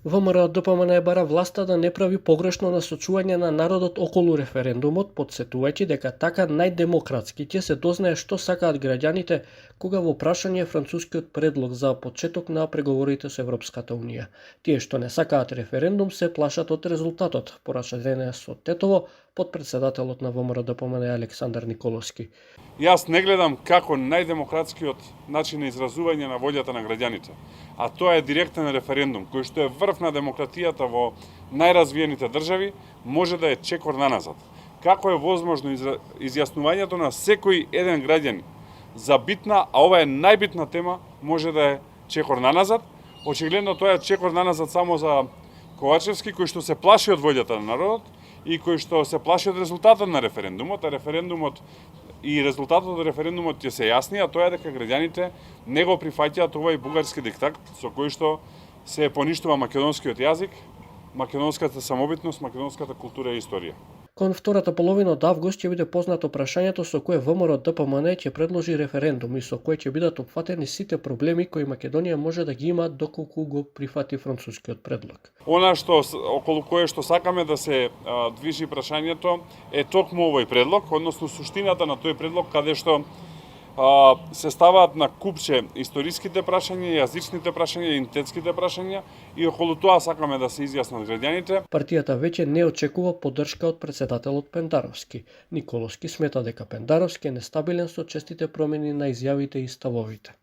ВМРО-ДПМНЕ бара власта да не прави погрешно насочување на народот околу референдумот, потсетувајќи дека така најдемократски ќе се дознае што сакаат граѓаните кога во прашање е францускиот предлог за почеток на преговорите со Европската Унија. Тие што не сакаат референдум се плашат од резултатот, порача денес од Тетово потпредседателот на ВМРО-ДПМНЕ Александар Николовски. Јас не гледам како најдемократскиот начин на изразување на волјата на граѓаните, а тоа е директен референдум, кој што е врв на демократијата во најразвиените држави, може да е чекор наназад. Како е возможно изјаснувањето на секој еден граѓанин за битна, а ова е најбитна тема, може да е чекор наназад? Очигледно тоа е чекор наназад само за Ковачевски, кој што се плаши од волјата на народот и кој што се плаши од резултатот на референдумот, а референдумот и резултатот од референдумот ќе се јасни, а тоа е дека граѓаните не го прифаќаат овој бугарски диктат со кој што се поништува македонскиот јазик, македонската самобитност, македонската култура и историја. Кон втората половина од август ќе биде познато прашањето со кое ВМРО-ДПМНЕ ќе предложи референдум и со кое ќе бидат опфатени сите проблеми кои Македонија може да ги има доколку го прифати францускиот предлог. Она што околу кое што сакаме да се движи прашањето е токму овој предлог, односно суштината на тој предлог каде што се ставаат на купче историските прашања, јазичните прашања, идентитетските прашања и околу тоа сакаме да се изјаснат граѓаните. Партијата веќе не очекува поддршка од претседателот Пендаровски. Николовски смета дека Пендаровски е нестабилен со честите промени на изјавите и ставовите.